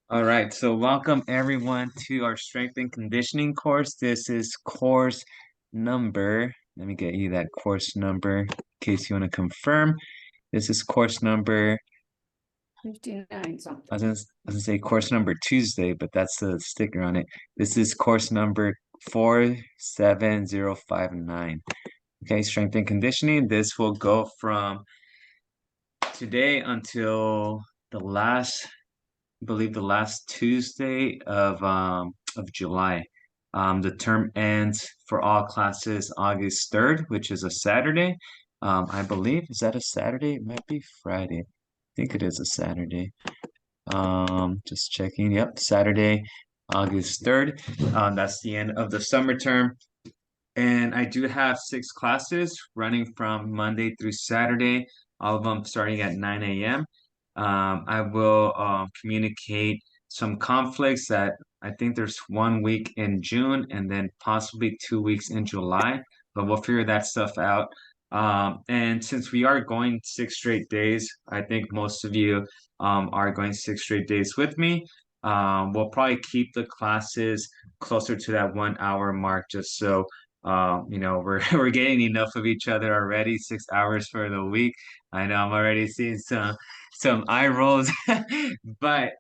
All right, so welcome everyone to our strength and conditioning course. This is course number, let me get you that course number in case you want to confirm. This is course number, 59 something. I was gonna say course number Tuesday, but that's the sticker on it. This is course number 47059. Okay, strength and conditioning. This will go from today until the last believe the last Tuesday of July. The term ends for all classes August 3rd, which is a Saturday. I believe, is that a Saturday? It might be Friday. I think it is a Saturday. Just checking. Yep, Saturday, August 3rd. That's the end of the summer term. And I do have 6 classes running from Monday through Saturday, all of them starting at 9 a.m. I will communicate some conflicts that I think there's 1 week in June and then possibly 2 weeks in July, but we'll figure that stuff out. And since we are going 6 straight days, I think most of you are going 6 straight days with me. We'll probably keep the classes closer to that 1 hour mark just so we're we're getting enough of each other already. 6 hours for the week. I know I'm already seeing some eye rolls, but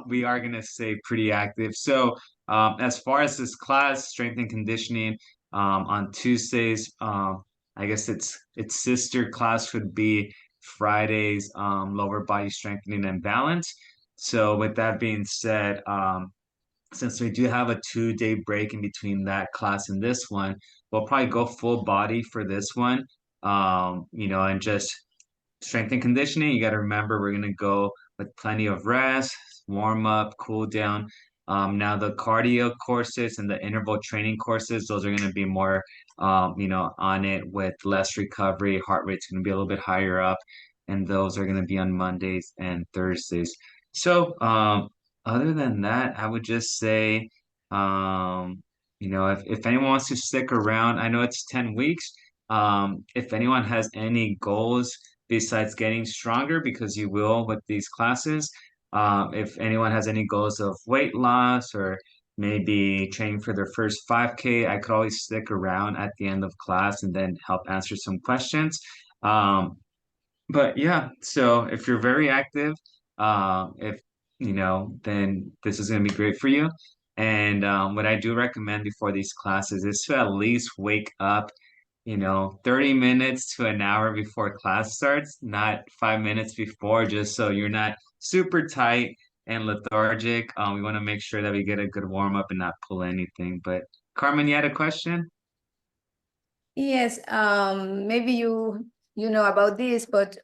we are gonna stay pretty active. So as far as this class, strength and conditioning, on Tuesdays, I guess its sister class would be Fridays, lower body strengthening and balance. So with that being said, since we do have a 2 day break in between that class and this one, we'll probably go full body for this one. And just strength and conditioning. You got to remember we're gonna go with plenty of rest, warm up, cool down. Now the cardio courses and the interval training courses, those are gonna be more, on it with less recovery. Heart rate's gonna be a little bit higher up, and those are gonna be on Mondays and Thursdays. So, other than that, I would just say, if anyone wants to stick around, I know it's 10 weeks. If anyone has any goals besides getting stronger, because you will with these classes, if anyone has any goals of weight loss or maybe training for their first 5K, I could always stick around at the end of class and then help answer some questions. Um, but yeah, so if you're very active, if then this is going to be great for you. And what I do recommend before these classes is to at least wake up 30 minutes to an hour before class starts, not 5 minutes before, just so you're not super tight and lethargic. We want to make sure that we get a good warm up and not pull anything. But Carmen, you had a question? Yes, maybe you know about this, but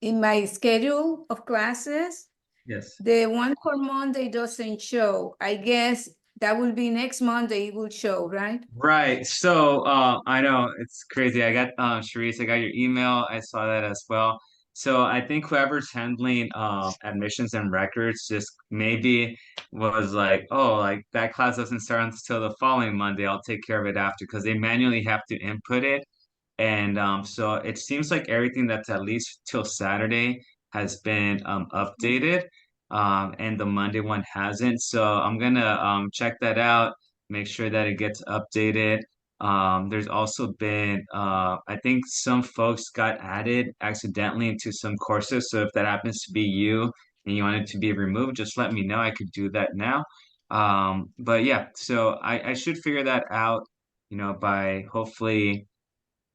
in my schedule of classes, Yes. the one for Monday doesn't show. I guess that will be next Monday it will show, right? Right. So I know it's crazy. I got Sharice, I got your email. I saw that as well. So I think whoever's handling admissions and records just maybe was like, oh, like that class doesn't start until the following Monday. I'll take care of it after because they manually have to input it. And so it seems like everything that's at least till Saturday has been updated, and the Monday one hasn't. So I'm gonna check that out, make sure that it gets updated. There's also been, I think some folks got added accidentally into some courses. So if that happens to be you and you want it to be removed, just let me know. I could do that now. But yeah, so I should figure that out, by hopefully.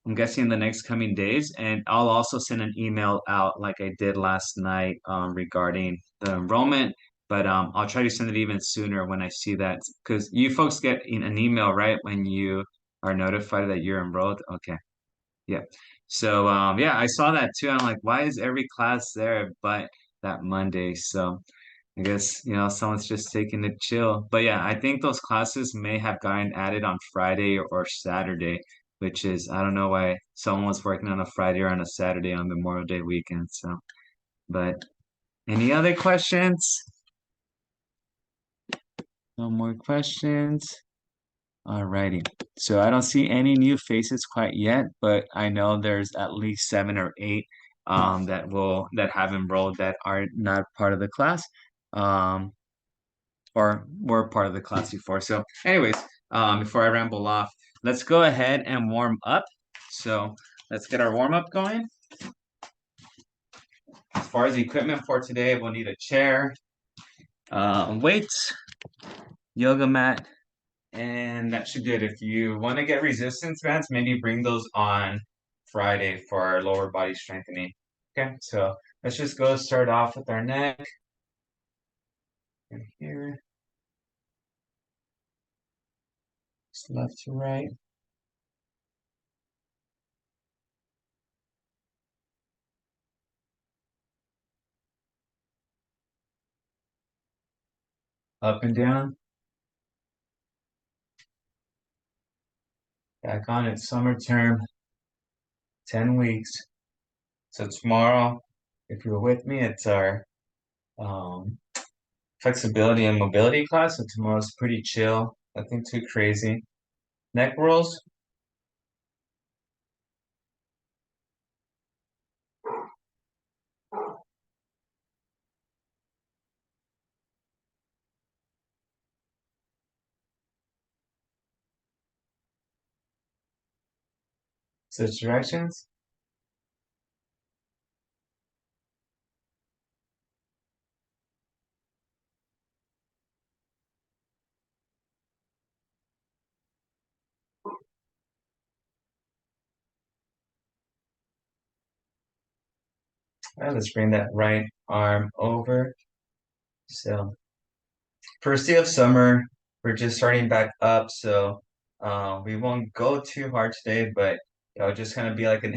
I'm guessing in the next coming days, and I'll also send an email out like I did last night regarding the enrollment. But I'll try to send it even sooner when I see that because you folks get an email right when you are notified that you're enrolled. Okay, yeah. So yeah, I saw that too. I'm like, why is every class there but that Monday? So I guess someone's just taking it chill. But yeah, I think those classes may have gotten added on Friday or Saturday, which is I don't know why someone was working on a Friday or on a Saturday on Memorial Day weekend. So, but any other questions? No more questions. Alrighty. So I don't see any new faces quite yet, but I know there's at least 7 or 8 that have enrolled that are not part of the class. Um or we're part of the Class C4. So anyways, before I ramble off, let's go ahead and warm up. So let's get our warm up going. As far as the equipment for today, we'll need a chair, weights, yoga mat, and that should do it. If you want to get resistance bands, maybe bring those on Friday for our lower body strengthening. Okay, so let's just go start off with our neck. Right here. Just left to right. Up and down. Back on it. Summer term. 10 weeks. So tomorrow, if you're with me, it's our flexibility and mobility class. So tomorrow's pretty chill. Nothing too crazy. Neck rolls. Switch directions. All right, let's bring that right arm over. So first day of summer, we're just starting back up, so we won't go too hard today, but it'll just kind of be like an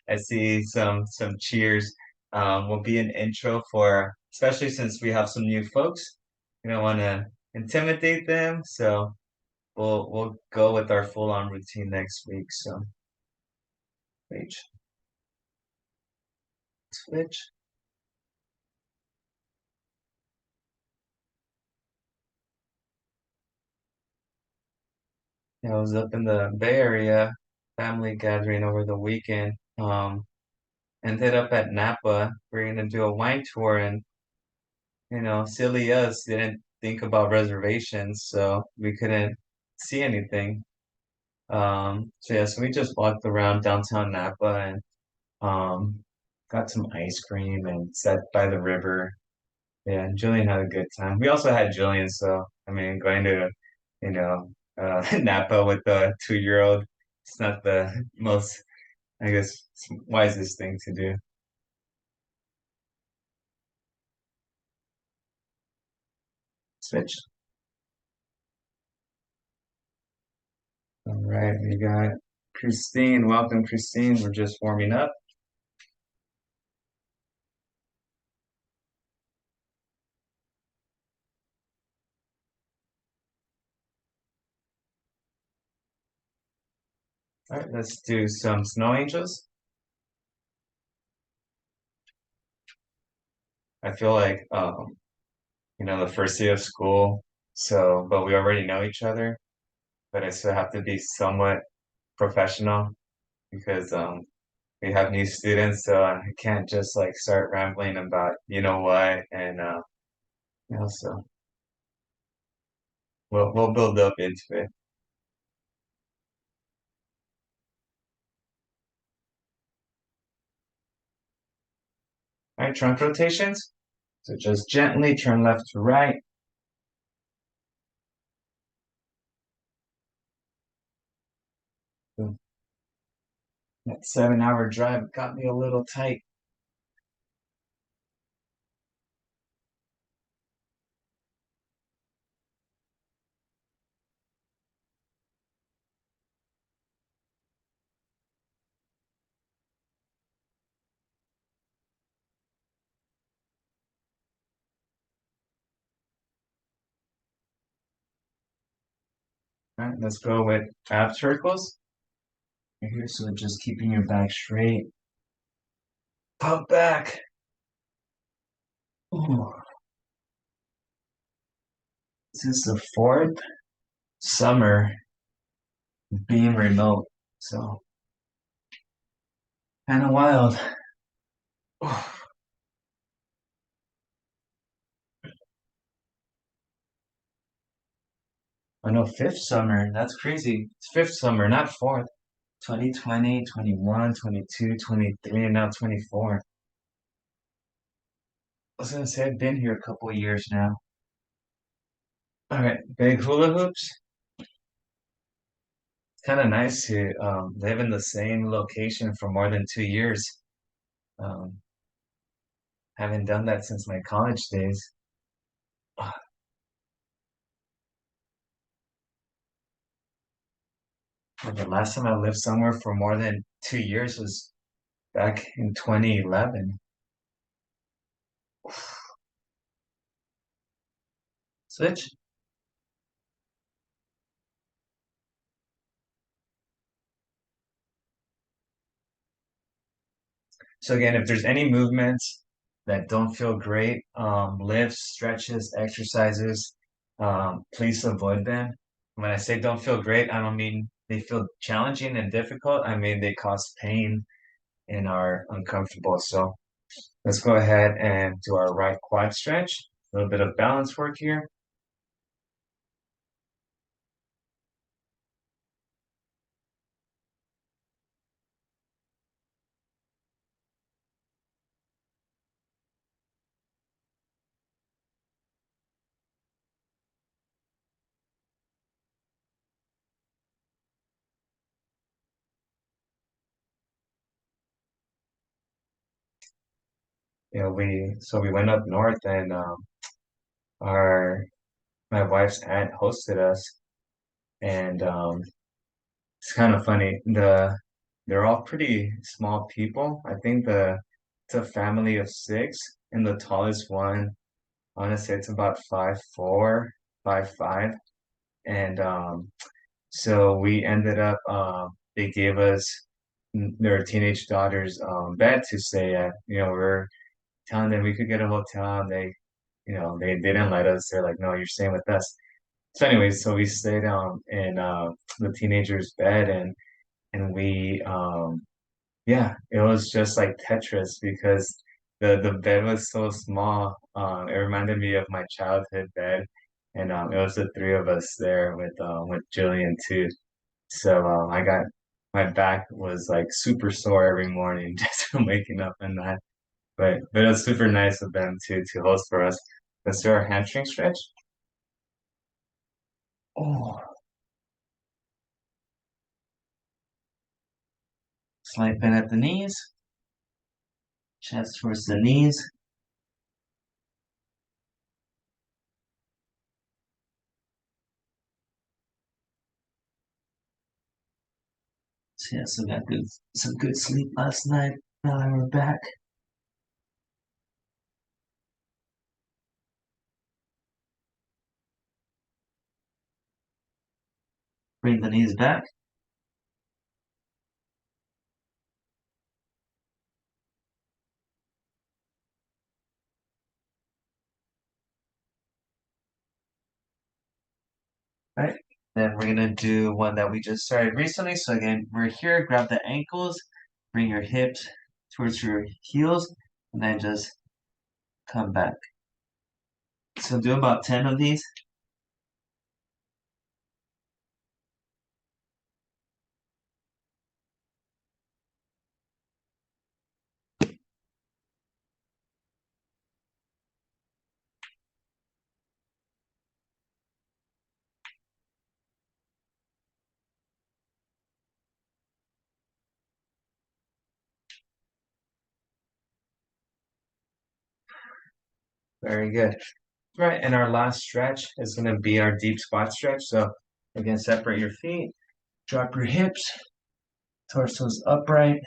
I see some cheers. Will be an intro for, especially since we have some new folks. We don't want to intimidate them, so we'll go with our full on routine next week. So wait, switch. I was up in the Bay Area, family gathering over the weekend. Ended up at Napa. We're gonna do a wine tour, and silly us didn't think about reservations, so we couldn't see anything. So yeah, so we just walked around downtown Napa and got some ice cream and sat by the river. Yeah, and Julian had a good time. We also had Julian, so I mean, going to, you know, Napa with the 2-year-old, it's not the most, I guess, wisest thing to do. Switch. All right, we got Christine. Welcome, Christine. We're just warming up. All right, let's do some snow angels. I feel like the first day of school, so but we already know each other, but I still have to be somewhat professional because we have new students, so I can't just like start rambling about you know what and so we'll build up into it. All right, trunk rotations. So just gently turn left to right. That 7-hour drive got me a little tight. All right, let's go with ab circles. Right here, so just keeping your back straight. Pump back. Ooh. This is the fourth summer being remote, so kind of wild. Ooh. I know fifth summer. That's crazy. It's fifth summer, not fourth. 2020, 21, 22, 23, and now 24. I was gonna say I've been here a couple of years now. All right, big hula hoops. It's kind of nice to live in the same location for more than 2 years. Um, haven't done that since my college days. Ah, and the last time I lived somewhere for more than 2 years was back in 2011. Switch. So again, if there's any movements that don't feel great, lifts, stretches, exercises, please avoid them. When I say don't feel great, I don't mean they feel challenging and difficult. I mean they cause pain and are uncomfortable. So let's go ahead and do our right quad stretch. A little bit of balance work here. We went up north and our my wife's aunt hosted us, and it's kind of funny. They're all pretty small people. I think it's a family of six, and the tallest one, honestly, it's about 5'4", 5'5", and so we ended up they gave us their teenage daughter's bed to stay at. We're telling them we could get a hotel, and they didn't let us. They're like, no, you're staying with us. So anyways, so we stayed in the teenager's bed, and we yeah, it was just like Tetris because the bed was so small. It reminded me of my childhood bed, and it was the three of us there with Jillian too. So I got my back was like super sore every morning just from waking up and that. But it was super nice of them to host for us. Let's do our hamstring stretch. Oh, slight bend at the knees, chest towards the knees. So yeah, so got some good sleep last night. Now we're back. Bring the knees back. Right. Then we're gonna do one that we just started recently. So again, we're here, grab the ankles, bring your hips towards your heels, and then just come back. So do about 10 of these. Very good. Right, and our last stretch is gonna be our deep squat stretch. So again, separate your feet, drop your hips, torso's upright.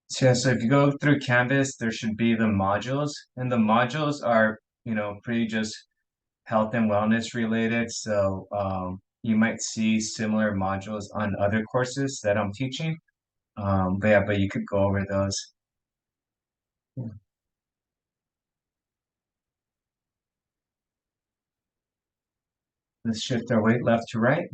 So, yeah, so if you go through Canvas, there should be the modules, and the modules are, pretty just health and wellness related. So, you might see similar modules on other courses that I'm teaching. But yeah, but you could go over those. Let's shift our weight left to right.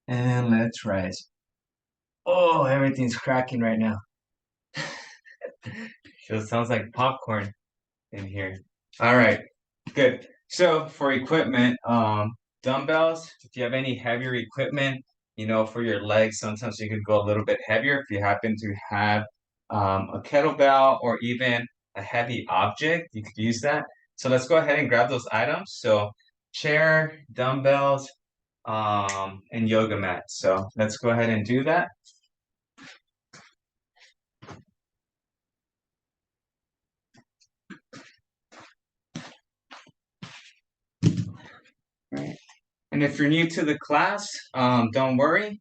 And let's rise. Oh, everything's cracking right now. It sounds like popcorn in here. All right, good. So for equipment, dumbbells, if you have any heavier equipment, for your legs, sometimes you could go a little bit heavier if you happen to have a kettlebell or even a heavy object, you could use that. So let's go ahead and grab those items. So chair, dumbbells, and yoga mat. So let's go ahead and do that. Right. And if you're new to the class, don't worry.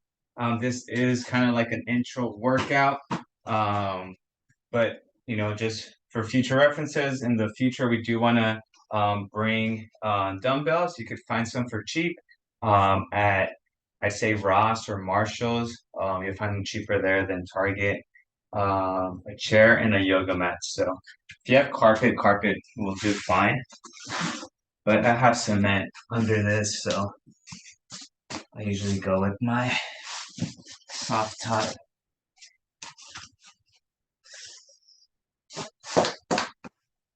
This is kind of like an intro workout. But just for future references, in the future, we do want to bring dumbbells. You could find some for cheap at, I'd say, Ross or Marshall's. You'll find them cheaper there than Target. A chair and a yoga mat. So if you have carpet will do fine. But I have cement under this, so I usually go with my soft top.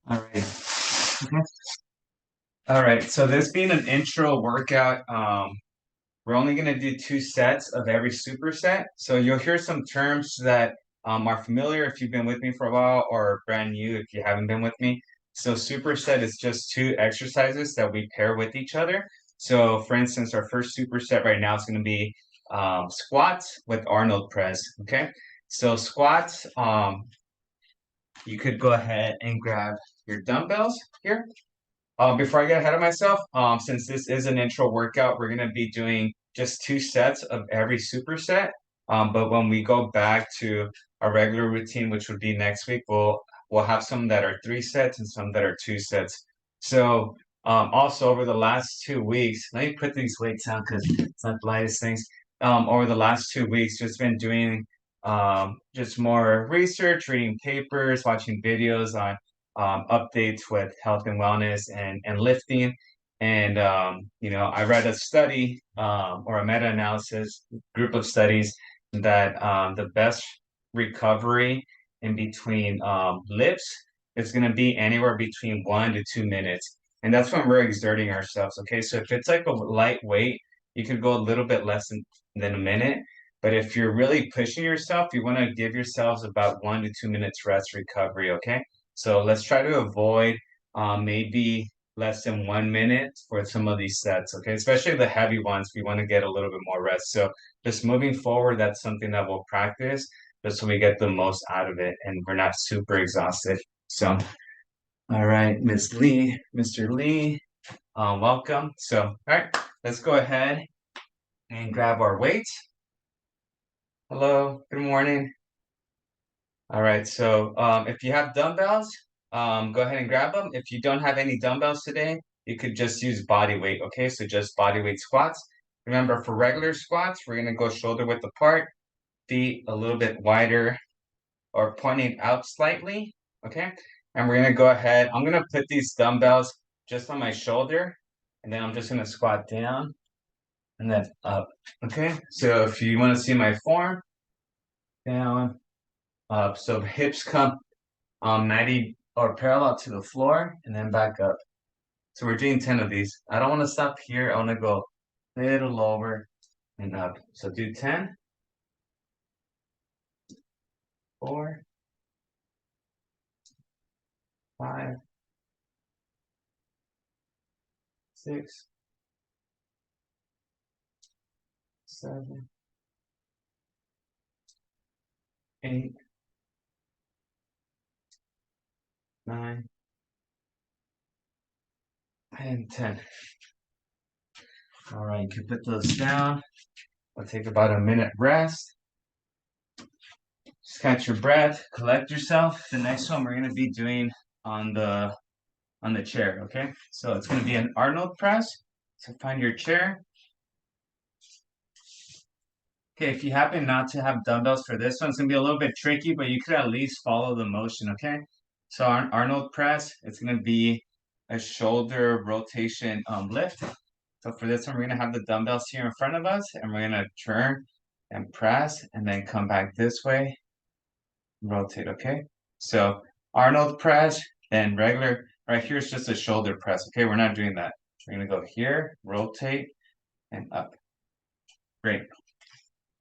All right. Okay. All right. So this being an intro workout, we're only going to do 2 sets of every superset. So you'll hear some terms that are familiar if you've been with me for a while, or brand new if you haven't been with me. So superset is just 2 exercises that we pair with each other. So for instance, our first superset right now is going to be squats with Arnold press. Okay. So squats, you could go ahead and grab your dumbbells here. Before I get ahead of myself, since this is an intro workout, we're going to be doing just 2 sets of every superset. But when we go back to our regular routine, which would be next week, we'll have some that are 3 sets and some that are 2 sets. So also over the last 2 weeks, let me put these weights down because it's not the lightest things. Over the last 2 weeks, just been doing just more research, reading papers, watching videos on updates with health and wellness and lifting. And, I read a study or a meta-analysis group of studies that the best recovery in between lifts is going to be anywhere between 1 to 2 minutes. And that's when we're exerting ourselves. Okay. So if it's like a lightweight, you could go a little bit less than a minute. But if you're really pushing yourself, you want to give yourselves about 1 to 2 minutes rest recovery. Okay. So let's try to avoid maybe less than 1 minute for some of these sets, okay? Especially the heavy ones, we want to get a little bit more rest. So just moving forward, that's something that we'll practice just so we get the most out of it and we're not super exhausted. So, all right, Ms. Lee, Mr. Lee, welcome. So, all right, let's go ahead and grab our weights. Hello, good morning. All right, so if you have dumbbells, go ahead and grab them. If you don't have any dumbbells today, you could just use body weight, okay? So just body weight squats. Remember, for regular squats, we're gonna go shoulder width apart, feet a little bit wider or pointing out slightly, okay? And we're gonna go ahead, I'm gonna put these dumbbells just on my shoulder, and then I'm just gonna squat down and then up, okay? So if you wanna see my form, down, up. So hips come 90 or parallel to the floor and then back up. So we're doing 10 of these. I don't want to stop here. I want to go a little lower and up. So do 10, 4, 5, 6, 7, 8, 9, and 10. All right, you can put those down. I'll take about a minute rest. Just catch your breath, collect yourself. The next one we're going to be doing on the chair, okay? So it's going to be an Arnold press. So find your chair. Okay, if you happen not to have dumbbells for this one, it's gonna be a little bit tricky, but you could at least follow the motion, okay? So Arnold press, it's gonna be a shoulder rotation lift. So for this one, we're gonna have the dumbbells here in front of us, and we're gonna turn and press, and then come back this way, rotate, okay? So Arnold press, then regular, right here is just a shoulder press, okay? We're not doing that. We're gonna go here, rotate, and up. Great.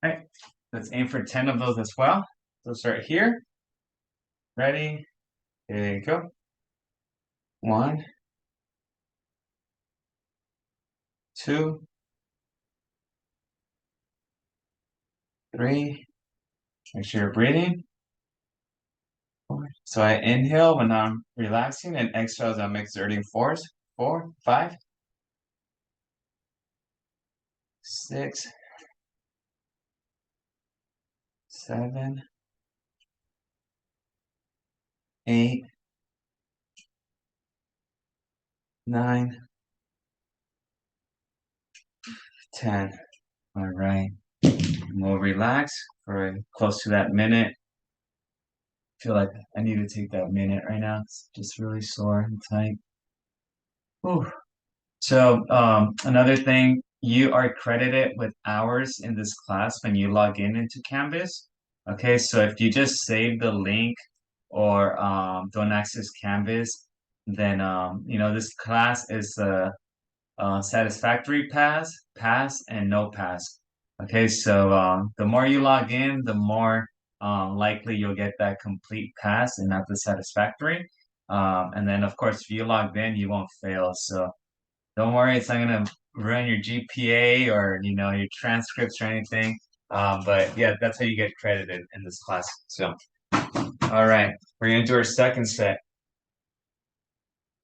All right, let's aim for 10 of those as well. So start here. Ready? There you go. 1, 2, 3. Make sure you're breathing. 4. So I inhale when I'm relaxing and exhale as I'm exerting force. 4, 5, 6, 7, 8, 9, 10. All right. And we'll relax for close to that minute. Feel like I need to take that minute right now. It's just really sore and tight. Whew. So another thing, you are credited with hours in this class when you log in into Canvas. Okay, so if you just save the link or don't access Canvas, then this class is satisfactory pass, pass, and no pass. Okay, so the more you log in, the more likely you'll get that complete pass and not the satisfactory. And then, of course, if you logged in, you won't fail. So don't worry, it's not gonna ruin your GPA or your transcripts or anything. But yeah, that's how you get credited in this class. So, all right, we're gonna do our second set.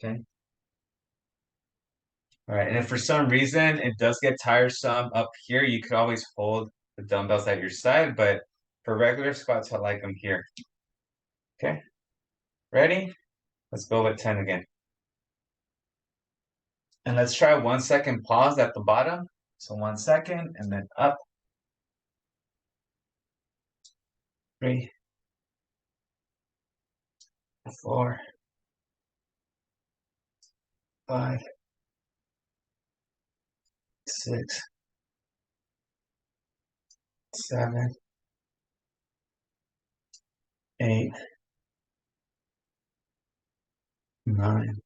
Okay. All right, and if for some reason it does get tiresome up here, you could always hold the dumbbells at your side, but for regular squats, I like them here. Okay, ready? Let's go with 10 again. And let's try 1 second pause at the bottom. So 1 second, and then up. 3, 4, 5, 6, 7, 8, 9,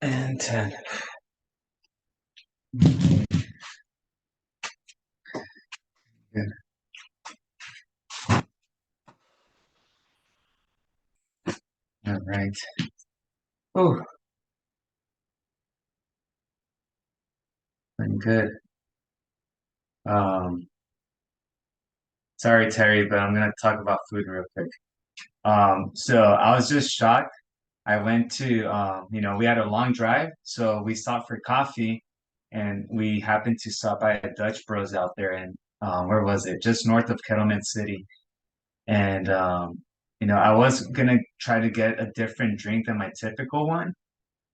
and 10. Good. All right. Oh, been good. Um, sorry, Terry, but I'm gonna talk about food real quick. So I was just shocked. I went to, we had a long drive, so we stopped for coffee, and we happened to stop by a Dutch Bros out there, and where was it? Just north of Kettleman City. And I was gonna try to get a different drink than my typical one,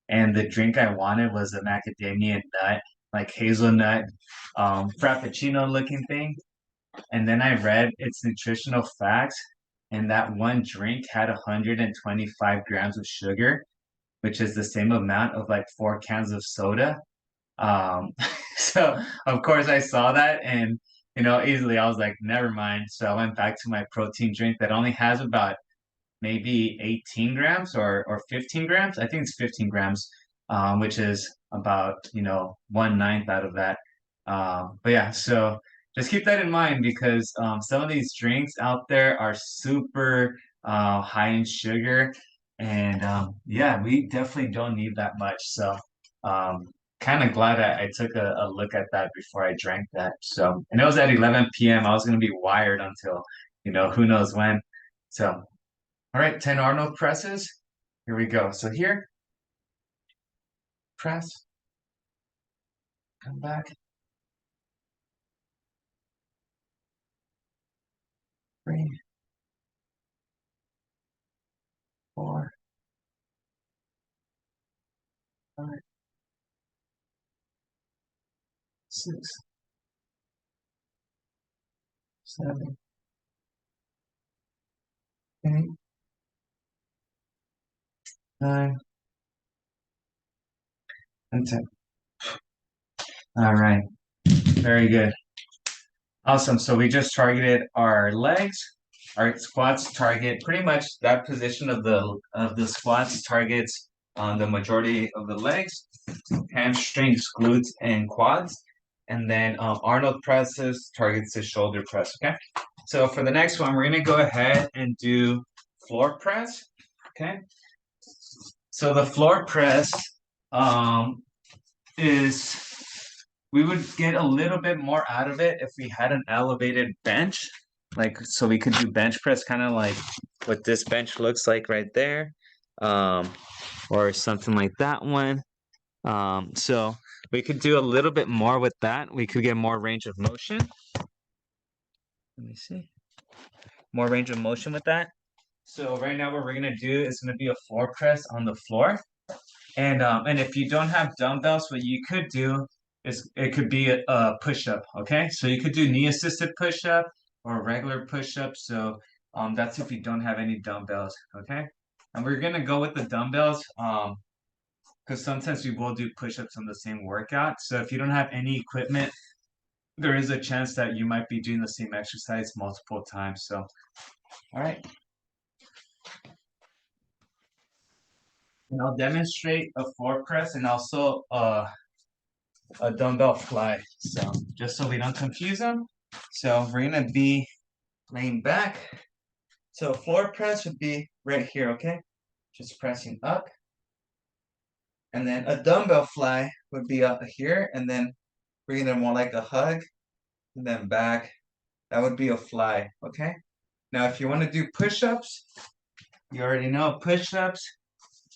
and the drink I wanted was a macadamia nut, like hazelnut, frappuccino looking thing. And then I read its nutritional facts, and that one drink had 125 grams of sugar, which is the same amount of like 4 cans of soda. Um, so of course I saw that, and easily I was like, never mind. So I went back to my protein drink that only has about maybe 18 grams or 15 grams. I think it's 15 grams, which is about 1/9 out of that. But yeah, so just keep that in mind because some of these drinks out there are super high in sugar, and yeah, we definitely don't need that much. So um, kind of glad I took a look at that before I drank that. So, and it was at 11 p.m. I was gonna be wired until who knows when. So, all right, 10 Arnold presses. Here we go. So here, press, come back, 3, 4, 5, 6, 7, 8, 9, and 10. All right, very good. Awesome. So we just targeted our legs. Our squats target pretty much that position of the squats targets the majority of the legs, hamstrings, glutes, and quads. And then Arnold presses targets the shoulder press. Okay. So for the next one, we're gonna go ahead and do floor press. Okay. So the floor press is we would get a little bit more out of it if we had an elevated bench. Like so we could do bench press kind of like what this bench looks like right there. Or something like that one. So we could do a little bit more with that. We could get more range of motion. Let me see. More range of motion with that. So right now what we're gonna do is gonna be a floor press on the floor. And if you don't have dumbbells, what you could do is it could be a push-up, okay? So you could do knee-assisted push-up or a regular push-up. So that's if you don't have any dumbbells, okay? And we're gonna go with the dumbbells because sometimes we will do push-ups on the same workout. So if you don't have any equipment, there is a chance that you might be doing the same exercise multiple times. So, all right. And I'll demonstrate a floor press and also a dumbbell fly. So just so we don't confuse them. So we're gonna be laying back. So floor press would be right here, okay? Just pressing up. And then a dumbbell fly would be up here, and then bringing them more like a hug, and then back. That would be a fly, okay? Now, if you want to do push-ups, you already know push-ups.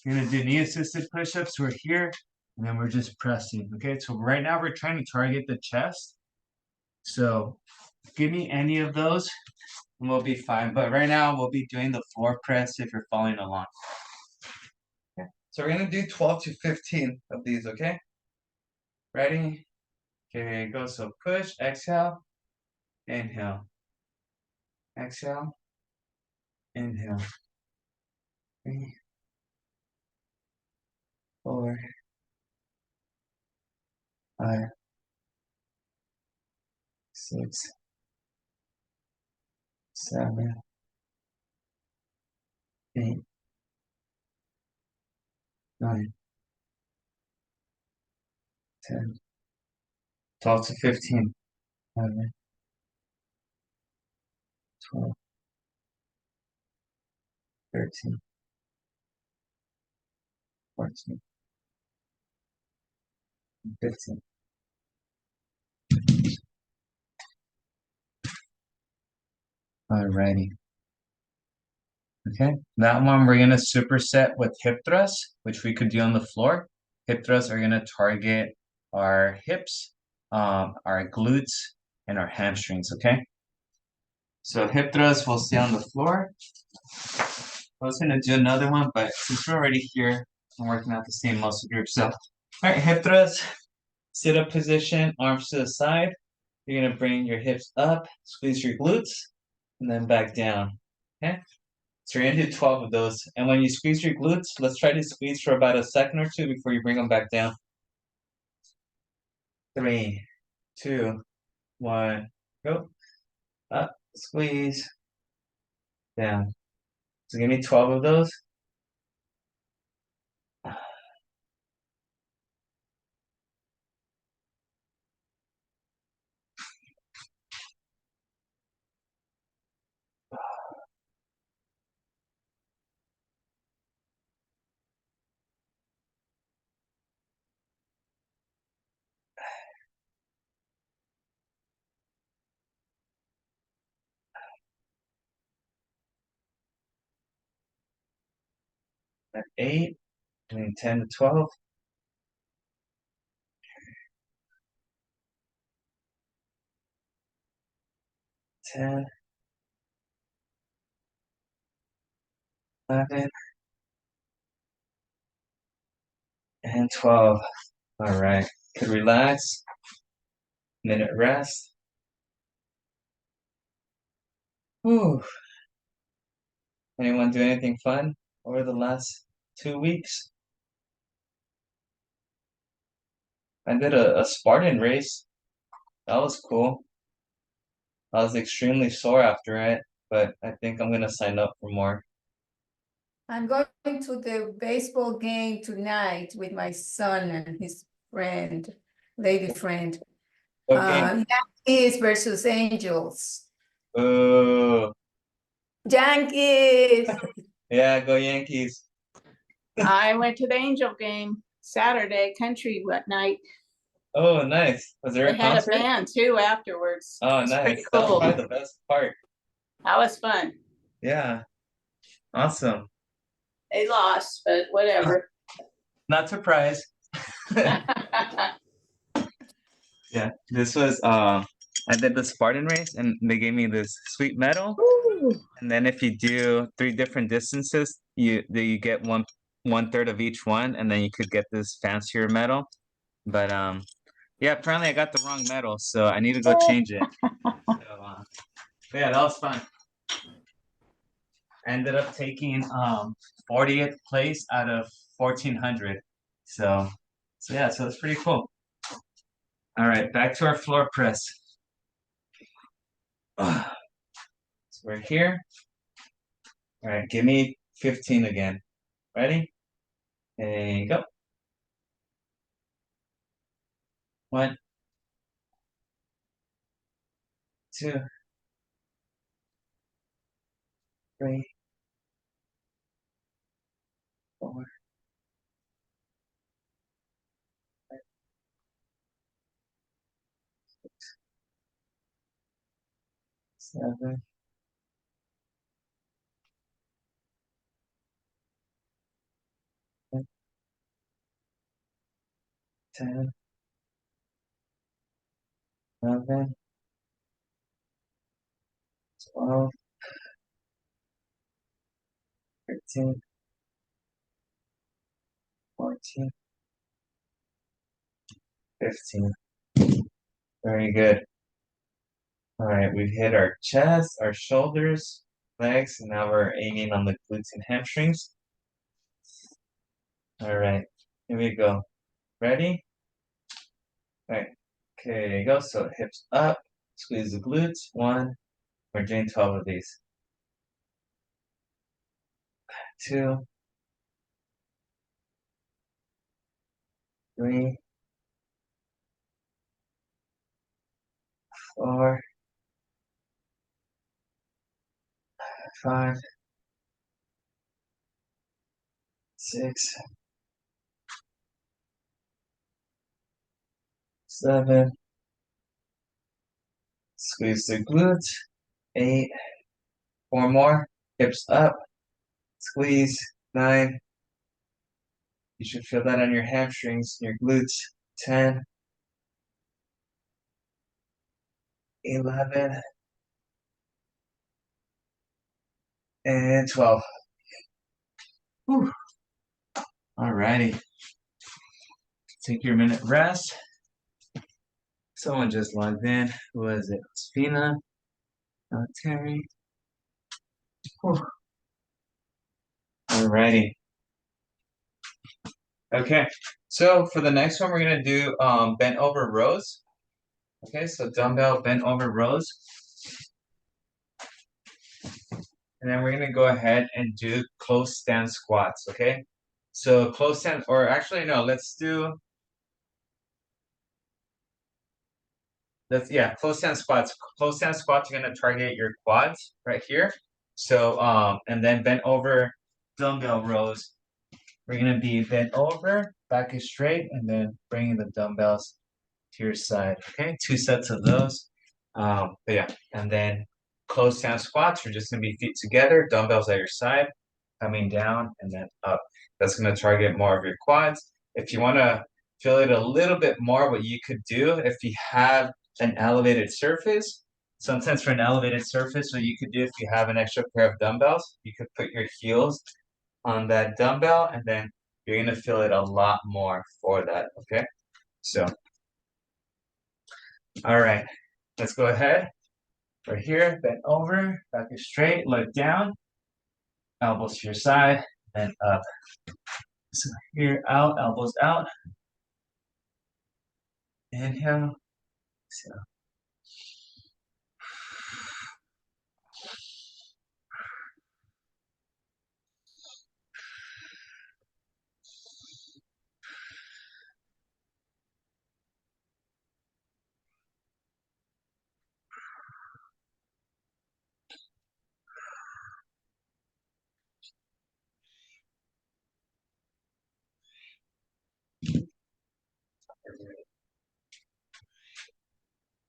You're gonna do knee-assisted push-ups. We're here, and then we're just pressing, okay? So right now we're trying to target the chest. So give me any of those, and we'll be fine. But right now we'll be doing the floor press if you're following along. Okay. So we're gonna do 12 to 15 of these, okay? Ready? Okay, go. So push, exhale, inhale. Exhale, inhale. 3, 4, 5, 6, 7, 8, 9, 10, 12 to 15. 11, 12, 13, 14, 15. Alrighty. Okay, that one we're gonna superset with hip thrusts, which we could do on the floor. Hip thrusts are gonna target our hips, our glutes, and our hamstrings, okay? So hip thrusts will stay on the floor. I was gonna do another one, but since we're already here, I'm working out the same muscle group. So, all right, hip thrust, sit up position, arms to the side. You're gonna bring your hips up, squeeze your glutes, and then back down. Okay? So you're gonna do 12 of those. And when you squeeze your glutes, let's try to squeeze for about a second or two before you bring them back down. 3, 2, 1, go. Up, squeeze, down. So give me 12 of those. At 8, doing 10 to 12. 10, 11, and 12. All right. Could relax. Minute rest. Whew. Anyone do anything fun over the last 2 weeks? I did a Spartan race. That was cool. I was extremely sore after it, but I think I'm gonna sign up for more. I'm going to the baseball game tonight with my son and his friend, lady friend. What game? Yankees versus Angels. Oh, Yankees! yeah, go Yankees. I went to the Angel game Saturday, country night. Oh, nice. Was there They a had a concert? band too afterwards. Oh, It's pretty nice. That was cool. probably the best part. That was fun. Yeah, awesome. They lost, but whatever. Not surprised. Yeah, this was I did the Spartan race and they gave me this sweet medal. And then if you do 3 different distances, you get one third of each one, and then you could get this fancier medal. But yeah, apparently I got the wrong medal, so I need to go change it. So, but yeah, that was fun. I ended up taking 40th place out of 1400. So yeah, so it's pretty cool. All right, back to our floor press. So we're here. All right, give me 15 again. Ready? And go. 1, 2, 3, 4, 5, 6, 7, 8, 10, 11, 12, 13, 14, 15. Very good. All right, we've hit our chest, our shoulders, legs, and now we're aiming on the glutes and hamstrings. All right, here we go. Ready? All right, okay, go. So hips up, squeeze the glutes. 1, we're doing 12 of these. 2, 3, 4, 5, 6, 7, squeeze the glutes. 8, 4 more, hips up, squeeze. 9, you should feel that on your hamstrings, your glutes. 10, 11, and 12. Whew. All righty. Take your minute rest. Someone just logged in. Who was it? Spina, Terry. All righty. Okay, so for the next one, we're gonna do bent over rows. Okay, so dumbbell bent over rows. And then we're gonna go ahead and do close stand squats, okay? So close stand, or actually no, close stand squats. Close stand squats, you're gonna target your quads right here. So and then bent over dumbbell rows. We're gonna be bent over, back is straight, and then bringing the dumbbells to your side. Okay, 2 sets of those. But yeah, and then close stand squats. You're just gonna be feet together, dumbbells at your side, coming down and then up. That's gonna target more of your quads. If you wanna feel it a little bit more, what you could do if you have an elevated surface. Sometimes for an elevated surface, what you could do if you have an extra pair of dumbbells, you could put your heels on that dumbbell, and then you're gonna feel it a lot more for that, okay? So, all right, let's go ahead. Right here, bend over, back is straight, look down, elbows to your side, and up. So here, out, elbows out. Inhale, exhale.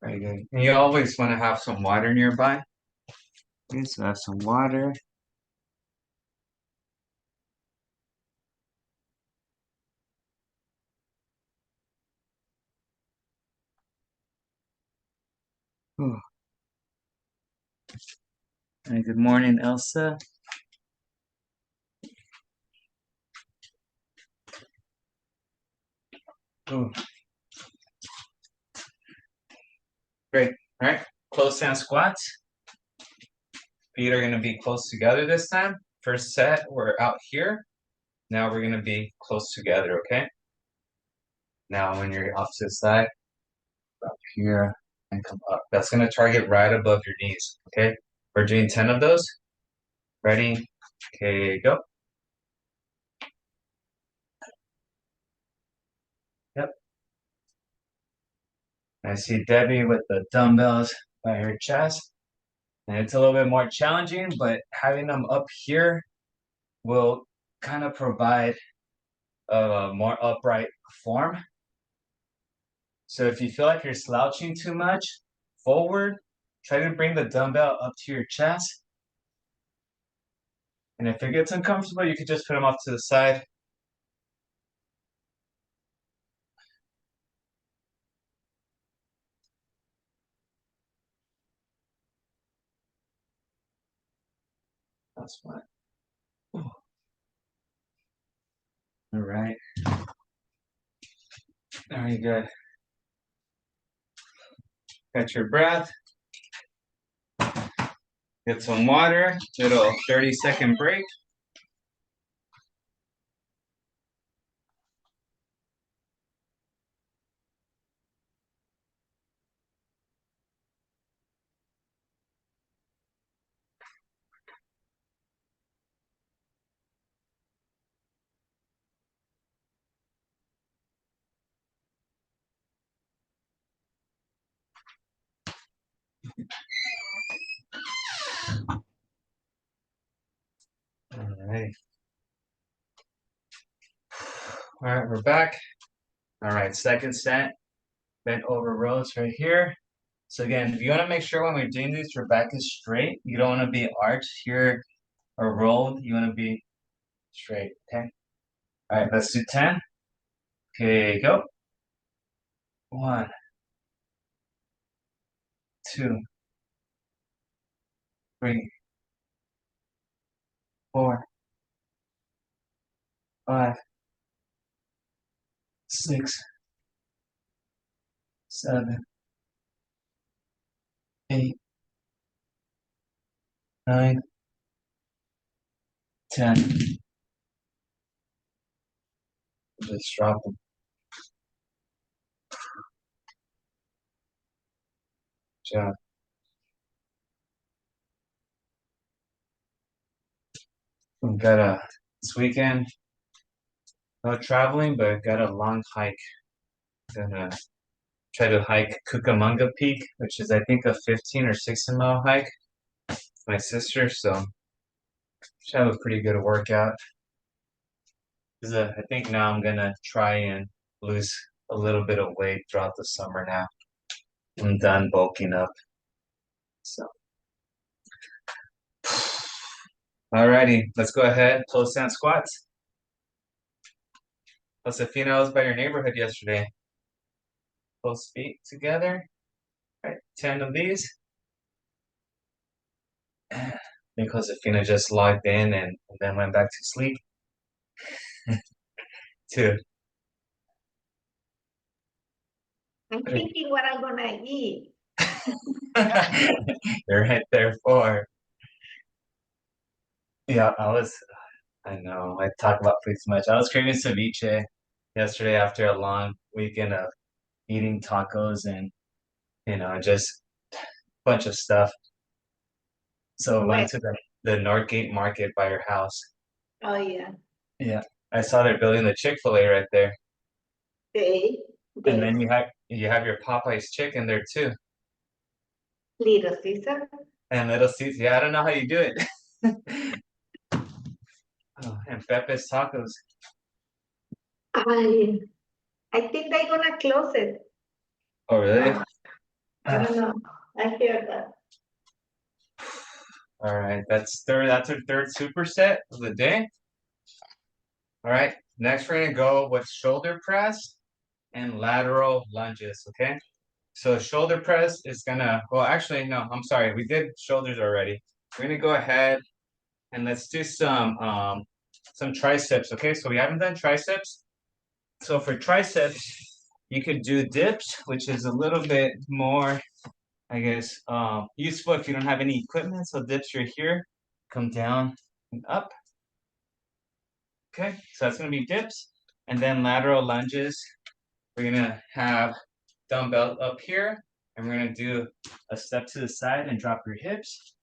Very good. And you always want to have some water nearby. Okay, so have some water. Ooh. Hey, good morning, Elsa. Ooh. Great. All right. Close hand squats. Feet are going to be close together this time. First set, we're out here. Now we're going to be close together, okay? Now when you're off to the side, up here and come up. That's going to target right above your knees, okay? We're doing 10 of those. Ready? Okay, go. Yep. I see Debbie with the dumbbells by her chest. And it's a little bit more challenging, but having them up here will kind of provide a more upright form. So if you feel like you're slouching too much forward, try to bring the dumbbell up to your chest. And if it gets uncomfortable, you could just put them off to the side. That's fine. Ooh. All right. Very good. Catch your breath. Get some water. Little 30-second break. All right. All right, we're back. All right, second set. Bent over rows right here. So again, you want to make sure when we're doing this, your back is straight. You don't want to be arched here or rolled. You want to be straight, okay? All right, let's do 10. Okay, go. 1, 2, 3, 4, 5, 6, 7, 8, 9, 10. Just drop them. Good job. We got this weekend, no traveling, but got a long hike. Gonna try to hike Cucamonga Peak, which is I think a 15 or 16 mile hike. My sister, so should have a pretty good workout. 'Cause, I think now I'm gonna try and lose a little bit of weight throughout the summer now. I'm done bulking up. So, alrighty, let's go ahead. Close hand squats. Josefina, I was by your neighborhood yesterday. Close feet together. All right, 10 of these. I think Josefina just logged in and then went back to sleep. 2. I'm thinking what I'm gonna eat. You're right there. 4. Yeah, I know, I talk about food too much. I was craving ceviche yesterday after a long weekend of eating tacos and just a bunch of stuff. So I Where? went to the Northgate Market by your house. Oh, yeah. Yeah, I saw they're building the Chick-fil-A right there, They, and they, then you have your Popeyes chicken there too, Little Caesar. and Little Caesar. Yeah, I don't know how you do it. Oh, and Pepe's Tacos. I, I think they're gonna close it. Oh, really? I don't know. I hear that. All right, that's third. That's our third superset of the day. All right, next we're gonna go with shoulder press and lateral lunges. Okay, so shoulder press is gonna. Well, actually, no. I'm sorry. We did shoulders already. We're gonna go ahead and let's do some triceps. Okay, so we haven't done triceps. So for triceps, you could do dips, which is a little bit more, I guess, useful if you don't have any equipment. So dips right here, come down and up. Okay, so that's gonna be dips. And then lateral lunges, we're gonna have dumbbell up here, and we're gonna do a step to the side and drop your hips.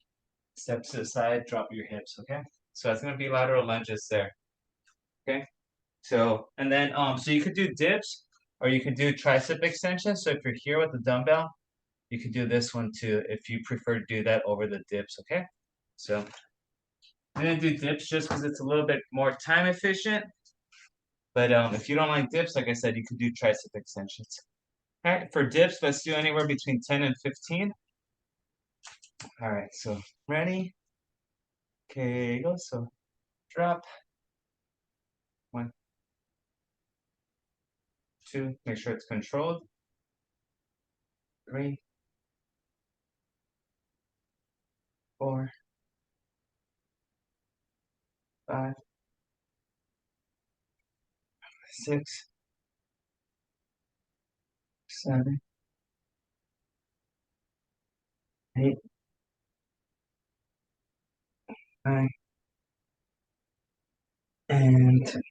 Step to the side, drop your hips, okay? So that's gonna be lateral lunges there. Okay. So and then so you could do dips or you could do tricep extensions. So if you're here with the dumbbell, you could do this one too if you prefer to do that over the dips, okay? So I'm gonna do dips just because it's a little bit more time efficient. But if you don't like dips, like I said, you could do tricep extensions. All right, for dips, let's do anywhere between 10 and 15. All right, so ready? Okay, go. So drop. 1, 2, make sure it's controlled. 3, 4, 5, 6, 7, 8, 9, and 10.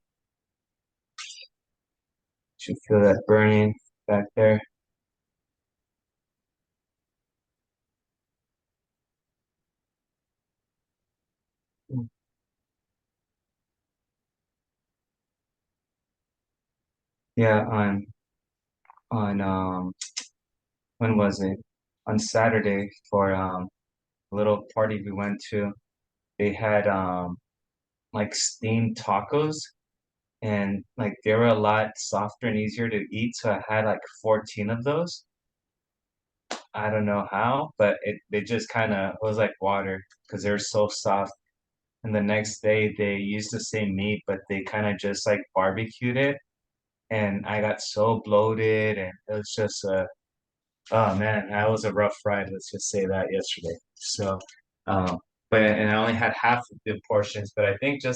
Should feel that burning back there. Yeah, on when was it? On Saturday for a little party we went to. They had like steamed tacos and like they were a lot softer and easier to eat. So I had like 14 of those. I don't know how, but they just kind of it was like water because they were so soft. And the next day they used the same meat, but they kind of just like barbecued it. And I got so bloated and it was just oh man, that was a rough ride. Let's just say that yesterday. So, um, but and I only had half of the portions, but I think you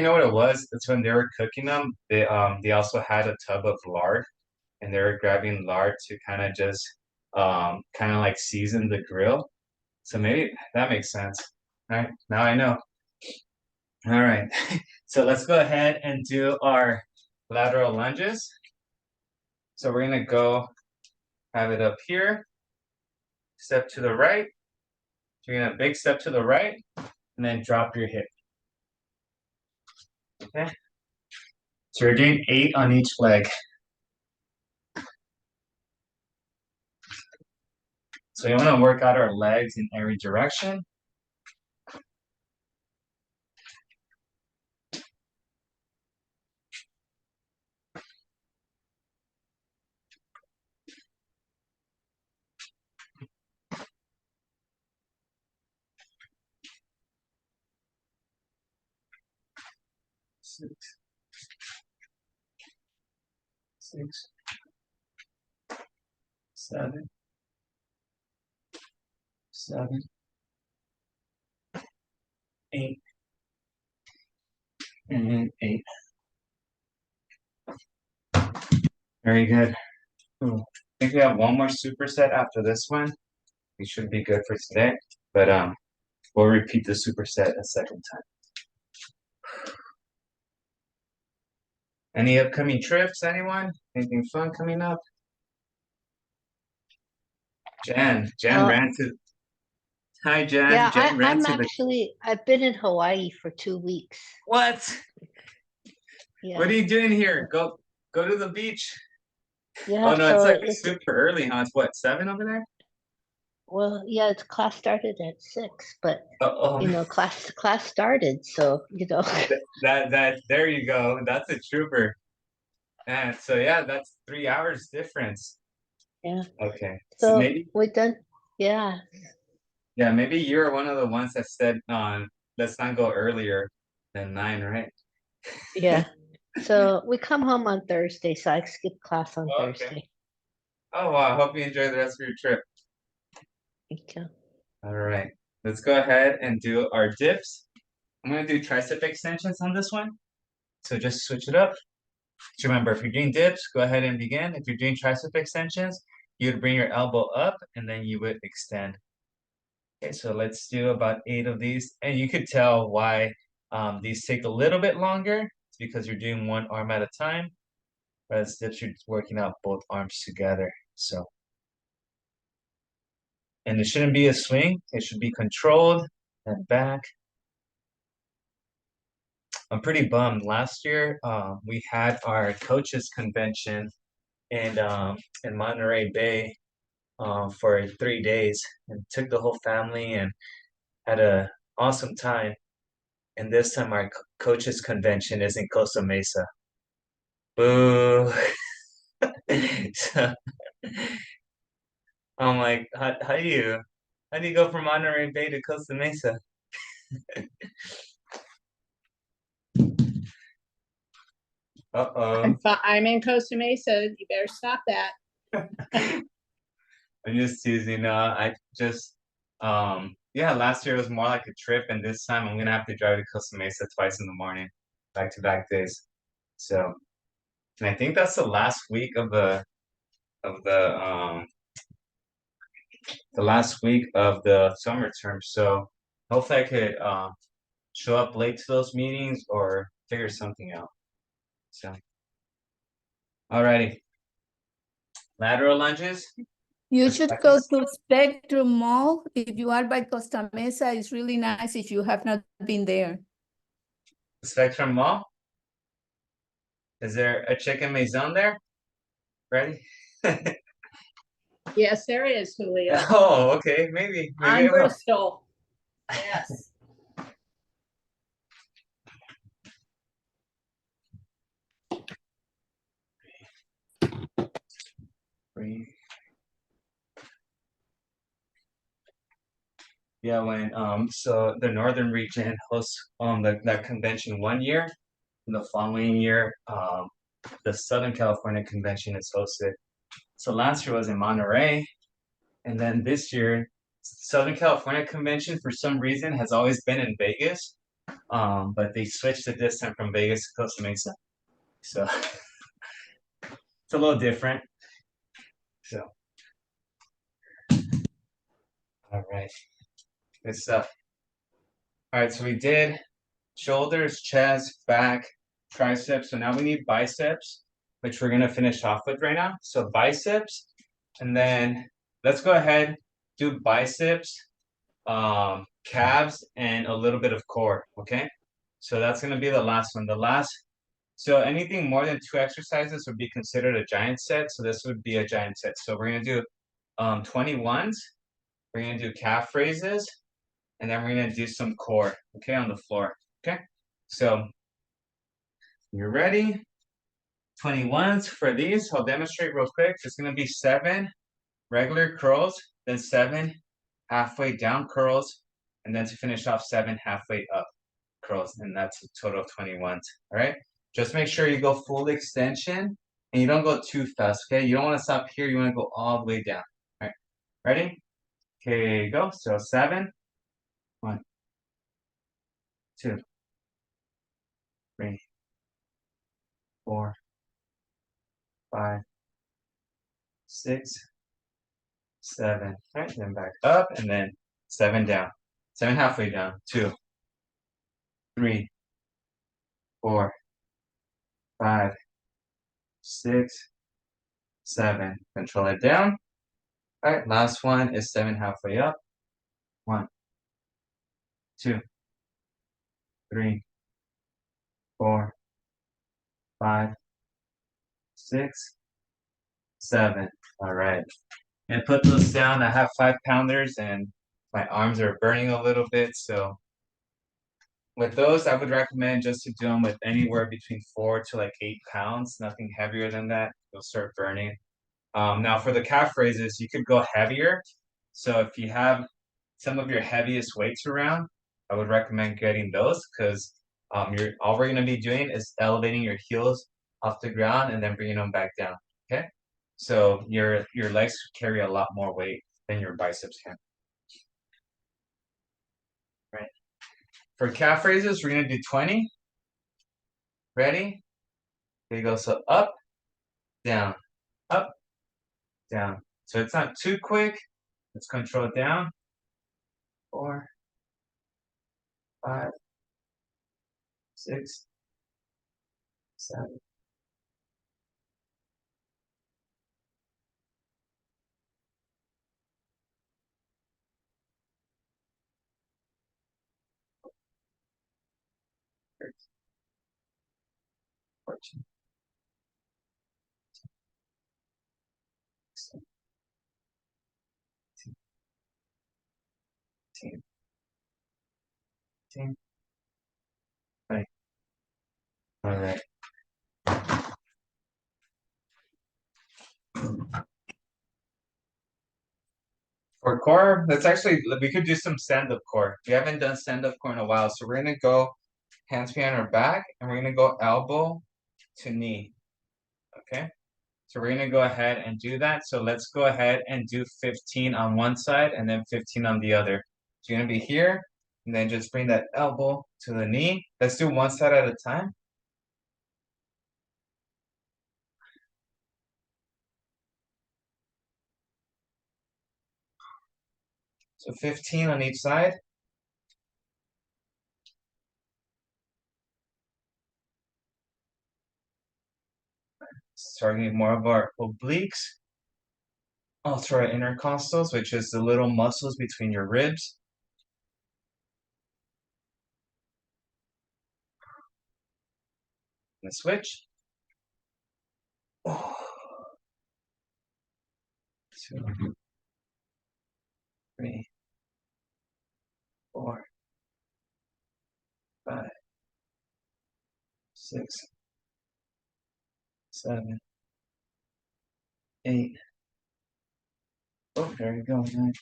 know what it was. It's when they were cooking them. They also had a tub of lard, and they were grabbing lard to kind of just kind of like season the grill. So maybe that makes sense. All right, now I know. All right, so let's go ahead and do our lateral lunges. So we're gonna go have it up here, step to the right. So you're gonna big step to the right, and then drop your hip. Okay. So you're doing 8 on each leg. So you want to work out our legs in every direction. Six, 6, 7, 7, 8, and 8. Very good. Cool. I think we have one more superset after this one. We should be good for today, but we'll repeat the superset a second time. Any upcoming trips, anyone? Anything fun coming up? Jen Uh, ran to, hi Jen, yeah, Jen ran I'm to the, actually, I've been in Hawaii for 2 weeks. what? What Yeah, are you doing here? Go to the beach. yeah. Oh no, it's So like it's, super early, huh? It's what, 7 over there? well, yeah, it's class started at 6, but Oh, class started, so there you go. That's a trooper. And so yeah, that's 3 hours difference. yeah. Okay. So So maybe, we're done. Yeah, yeah, maybe you're one of the ones that said let's not go earlier than 9, right? yeah. So we come home on Thursday, so I skip class on Oh, okay. Thursday. Oh wow, hope you enjoy the rest of your trip. Thank you. All right. Let's go ahead and do our dips. I'm gonna do tricep extensions on this one. So just switch it up. Just remember, if you're doing dips, go ahead and begin. If you're doing tricep extensions, you would bring your elbow up and then you would extend. Okay, so let's do about 8 of these. And you could tell why these take a little bit longer. It's because you're doing one arm at a time. Whereas dips, you're working out both arms together. So, and it shouldn't be a swing. It should be controlled and back. I'm pretty bummed. Last year, we had our coaches convention in Monterey Bay for 3 days and took the whole family and had a awesome time. And this time our coaches convention is in Costa Mesa. Boo. So I'm like, how do you go from Monterey Bay to Costa Mesa? Uh-oh. I'm in Costa Mesa. You better stop that. I'm just teasing. I just yeah, last year was more like a trip, and this time I'm gonna have to drive to Costa Mesa twice in the morning, back to back days. So, and I think that's the last week of of the um the last week of the summer term. So hopefully I could show up late to those meetings or figure something out. So, alrighty. Lateral lunges. You Let's should go practice. to Spectrum Mall. If you are by Costa Mesa, it's really nice if you have not been there. Spectrum Mall. Is there a chicken maison there? Ready? Yes, there is, Julio. Oh, okay. Maybe I On will. Bristol. Yes. Breathe. Yeah, when so the northern region hosts that convention one year, and the following year the Southern California convention is hosted. So last year was in Monterey, and then this year Southern California convention for some reason has always been in Vegas, but they switched it this time from Vegas to Costa Mesa. So it's a little different. So all right, good stuff. All right, so we did shoulders, chest, back, triceps. So now we need biceps, which we're gonna finish off with right now. So biceps, and then let's go ahead, do biceps, calves, and a little bit of core, okay? So that's gonna be the last one. So anything more than 2 exercises would be considered a giant set. So this would be a giant set. So we're gonna do 21s, we're gonna do calf raises, and then we're gonna do some core, okay, on the floor. Okay, so you're ready. 21s for these. I'll demonstrate real quick. It's gonna be 7 regular curls, then 7 halfway down curls, and then to finish off 7 halfway up curls, and that's a total of 21s. All right. Just make sure you go full extension and you don't go too fast. Okay. You don't want to stop here. You want to go all the way down. All right. Ready? Okay, go. So 7, 1, 2, 3, 4, 5, 6, 7. All right, then back up and then 7 down. 7 halfway down. 2, 3, 4, 5, 6, 7. Control it down. All right, last one is 7 halfway up. 1, 2, 3, 4, 5, 6, 7. All right. And put those down. I have 5-pounders and my arms are burning a little bit. So with those, I would recommend just to do them with anywhere between 4 to like 8 pounds, nothing heavier than that. You'll start burning. Now for the calf raises, you could go heavier. So if you have some of your heaviest weights around, I would recommend getting those because all we're gonna be doing is elevating your heels off the ground and then bringing them back down. Okay, so your legs carry a lot more weight than your biceps can. Right. For calf raises, we're gonna do 20. Ready? There you go. So up, down, up, down. So it's not too quick. Let's control it down. 4, 5, 6, 7. Thirteen, 14, 16, 17, 18, 20. All right. For core, we could do some stand-up core. We haven't done stand-up core in a while, so we're gonna go hands behind our back, and we're gonna go elbow to knee. Okay, so we're gonna go ahead and do that. So let's go ahead and do 15 on one side and then 15 on the other. So you're gonna be here, and then just bring that elbow to the knee. Let's do one side at a time. So 15 on each side. Targeting more of our obliques. Also our intercostals, which is the little muscles between your ribs. And switch. 2, 3, 4, 5, 6, 7, 8. Oh, there you go. 9,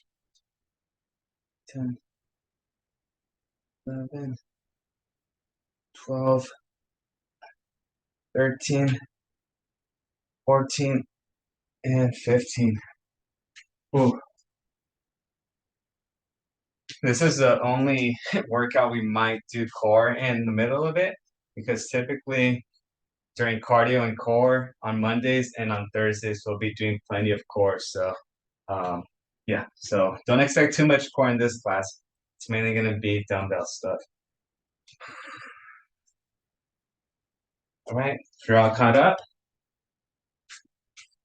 10, 11, 12, 13, 14, and 15. Ooh. This is the only workout we might do core in the middle of it because typically during cardio and core on Mondays and on Thursdays we'll be doing plenty of core. So yeah, so don't expect too much core in this class. It's mainly gonna be dumbbell stuff. All right, if you're all caught up,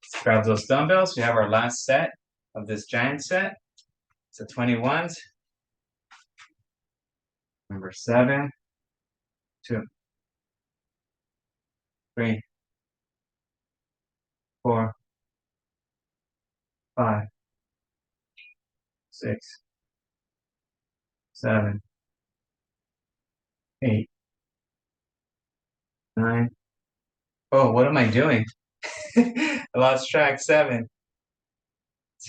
let's grab those dumbbells. We have our last set of this giant set. It's a 21s. Number 7, 2, 3, 4, 5, 6, 7, 8, 9. Oh, what am I doing? I lost track. 7,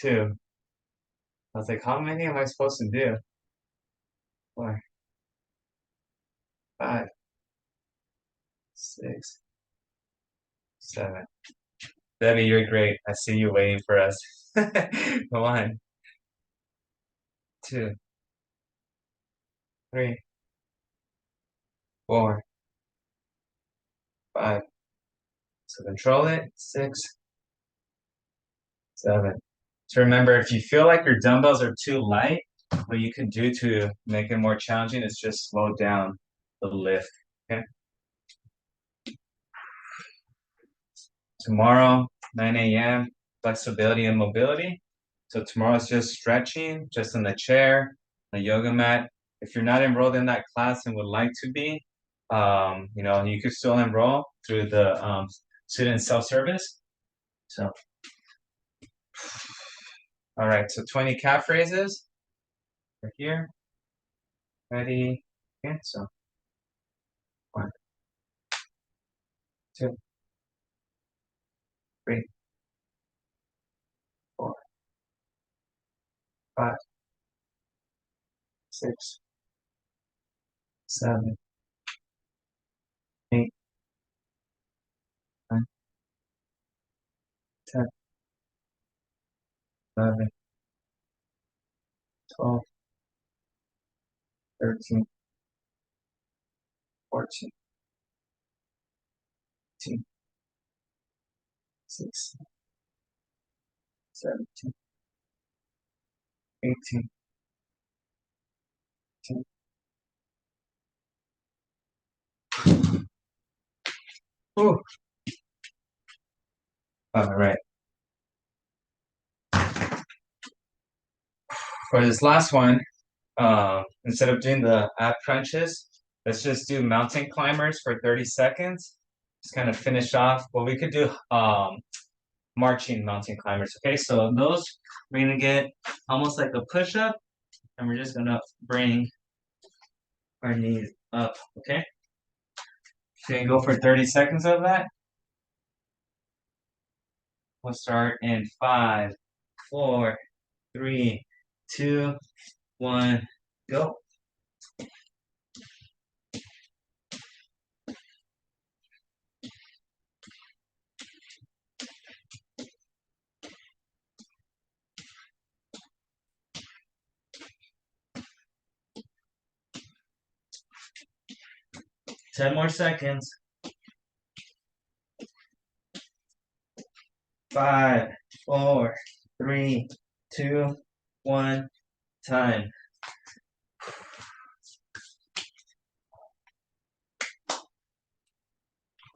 2. I was like, how many am I supposed to do? 4, 5, 6, 7. Debbie, you're great. I see you waiting for us. 1, 2, 3, 4, 5. So control it. 6, 7. So remember, if you feel like your dumbbells are too light, what you can do to make it more challenging is just slow down the lift. Okay. tomorrow, 9 a.m., flexibility and mobility. So tomorrow is just stretching, just in the chair, a yoga mat. If you're not enrolled in that class and would like to be, you know, you could still enroll through the student self-service. So, all right, so 20 calf raises. Right here. Ready? Okay, so 1, 2, 3, 4, 5, 6, 7, 8, 9, 10, 11, 12, 13, 14, 15, 16, 17, 18, 19. Ooh. All right. For this last one, instead of doing the ab crunches, let's just do mountain climbers for 30 seconds. Just kind of finish off. Well, we could do marching mountain climbers. Okay, so those we're gonna get almost like a push-up, and we're just gonna bring our knees up. Okay. So you go for 30 seconds of that. We'll start in 5, 4, 3, 2, 1, go. Ten more seconds. 5, 4, 3, 2, 1, time.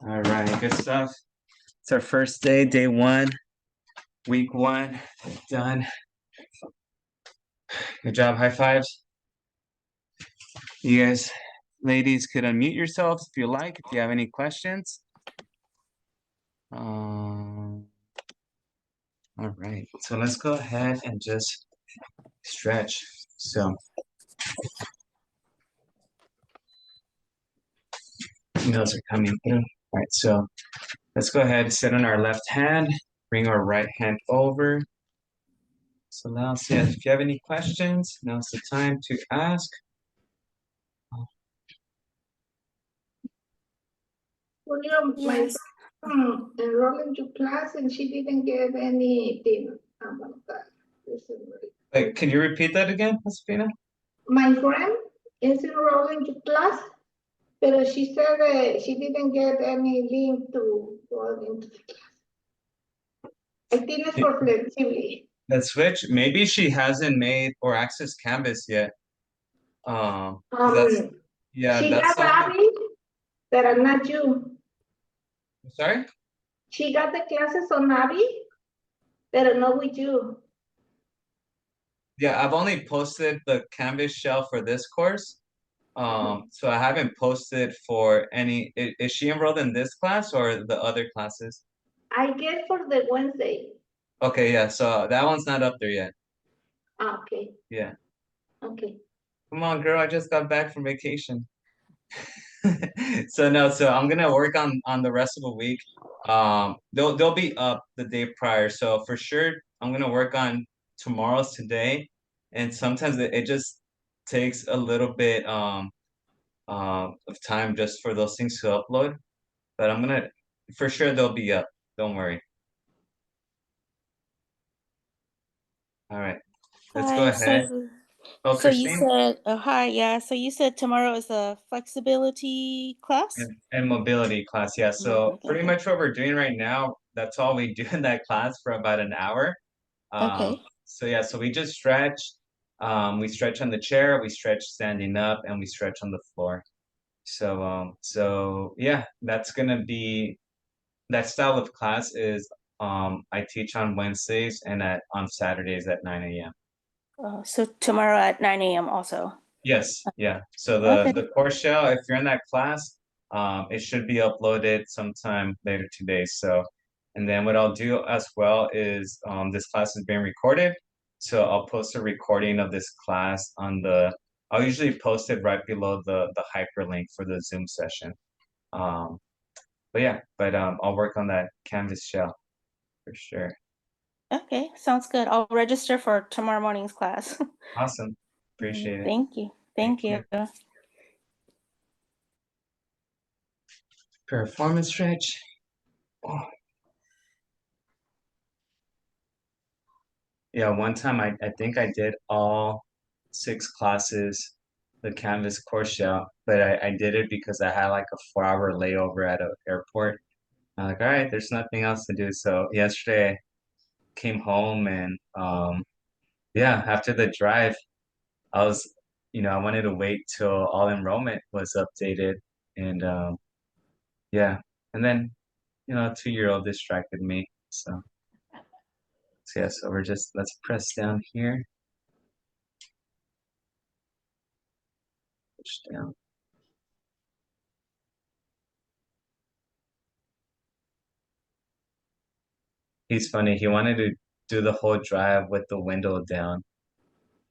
All right, good stuff. It's our first day, day 1, week 1, done. Good job, high fives. You guys, ladies, could unmute yourselves if you like, if you have any questions. All right, so let's go ahead and just stretch. So, emails are coming through. All right, so let's go ahead and sit on our left hand, bring our right hand over. So now, yeah, if you have any questions, now's the time to ask. William, my friend enrolled into class and she didn't get anything about that. Wait, can you repeat that again, Josefina? My friend is enrolled into class, but she said that she didn't get any link to go into the class. I think it's for flexibility. Let's switch. Maybe she hasn't made or accessed Canvas yet. That's yeah, She that's got something. Abby, but I'm not you. Sorry? She got the classes on Abby, but not with you. Yeah, I've only posted the Canvas shell for this course. So I haven't posted for any. Is she enrolled in this class or the other classes? I get for the Wednesday. Okay, yeah, so that one's not up there yet. Okay, Yeah. okay. Come on, girl, I just got back from vacation. So no, so I'm gonna work on the rest of the week. They'll be up the day prior. So for sure, I'm gonna work on tomorrow's today. And sometimes it just takes a little bit of time just for those things to upload. But I'm gonna for sure they'll be up. Don't worry. All right, let's go Hi, ahead. Oh, so you Christine, said, hi, yeah, so you said tomorrow is a flexibility class? and mobility class, yeah. So Okay, pretty much what we're doing right now, that's all we do in that class for about an hour. okay, So yeah, so we just stretch. We stretch on the chair, we stretch standing up, and we stretch on the floor. So so yeah, that's gonna be that style of class is I teach on Wednesdays and on Saturdays at 9 a.m. So tomorrow at 9 a.m. also. Yes, yeah. So Okay. the course shell, if you're in that class, it should be uploaded sometime later today. So, and then what I'll do as well is this class is being recorded. So I'll post a recording of this class on I'll usually post it right below the hyperlink for the Zoom session. Um, but yeah, I'll work on that Canvas shell for sure. Okay, sounds good. I'll register for tomorrow morning's class. Awesome. Appreciate it. Thank you. Thank you. Performance stretch. Oh. Yeah, one time I think I did all 6 classes, the Canvas course shell, but I did it because I had like a 4-hour layover at an airport. I'm like, all right, there's nothing else to do. So yesterday I came home and yeah, after the drive, I was, I wanted to wait till all enrollment was updated and yeah, and then a 2-year-old distracted me. So yeah, so let's press down here, push down. He's funny. He wanted to do the whole drive with the window down.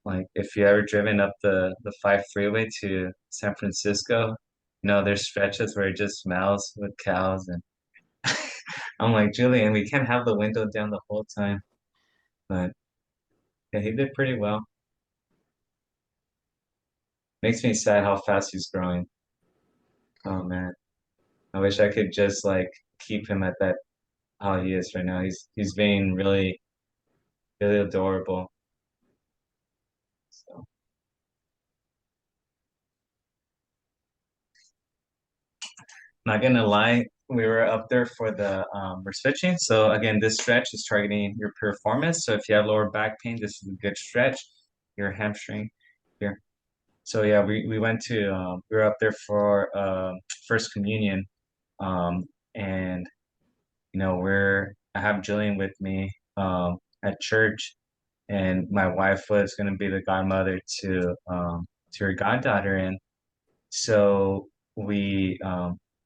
Like if you ever driven up the 5 freeway to San Francisco, there's stretches where it just smells with cows and I'm like, Julian, we can't have the window down the whole time. But yeah, he did pretty well. Makes me sad how fast he's growing. Oh man. I wish I could just like keep him at that how he is right now. He's being really, really adorable. So not gonna lie, we were up there for we're switching. So again, this stretch is targeting your performance. So if you have lower back pain, this is a good stretch. Your hamstring here. So yeah, we went to we were up there for first communion, and I have Jillian with me at church, and my wife was gonna be the godmother to her goddaughter, and so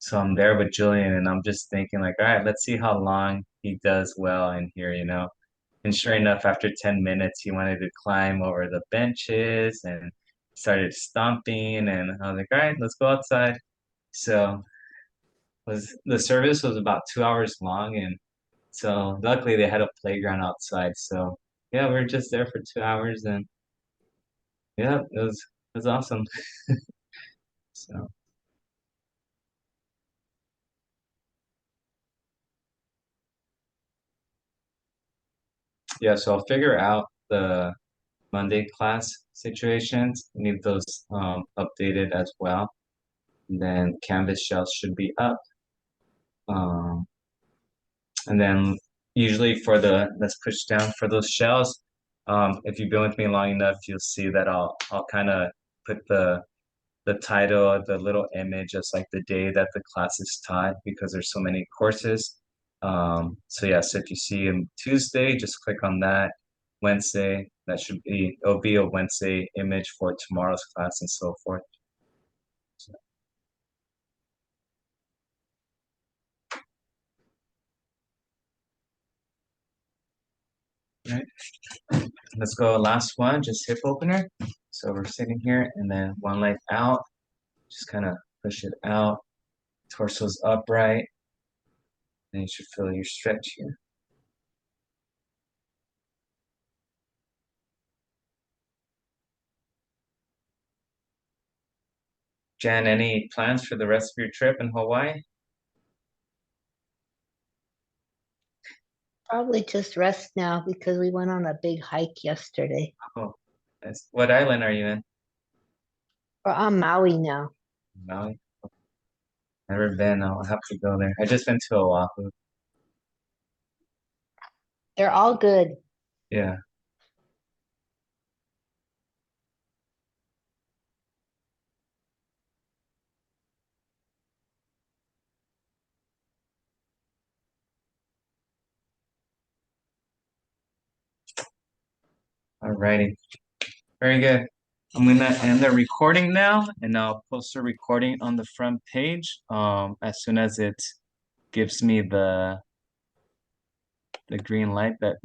so I'm there with Julian and I'm just thinking like, all right, let's see how long he does well in here. And sure enough, after 10 minutes, he wanted to climb over the benches and started stomping. And I was like, all right, let's go outside. So the service was about 2 hours long. And so luckily they had a playground outside. So yeah, we were just there for 2 hours and yeah, it was awesome. So. Yeah, so I'll figure out the Monday class situations. We need those updated as well. And then Canvas shells should be up. Um, and then usually let's push down for those shells. If you've been with me long enough, you'll see that I'll kind of put the title, the little image as like the day that the class is taught because there's so many courses. So yeah, so if you see a Tuesday, just click on that. Wednesday, it'll be a Wednesday image for tomorrow's class and so forth. So, all right, let's go last one, just hip opener. So we're sitting here and then one leg out, just kind of push it out, torso's upright, and you should feel your stretch here. Jan, any plans for the rest of your trip in Hawaii? Probably just rest now because we went on a big hike yesterday. Oh, what island are you in? We're on Maui now. Maui? Never been. I'll have to go there. I just been to Oahu. They're all good. Yeah. Alrighty. Very good. I'm gonna end the recording now, and I'll post the recording on the front page as soon as it gives me the green light that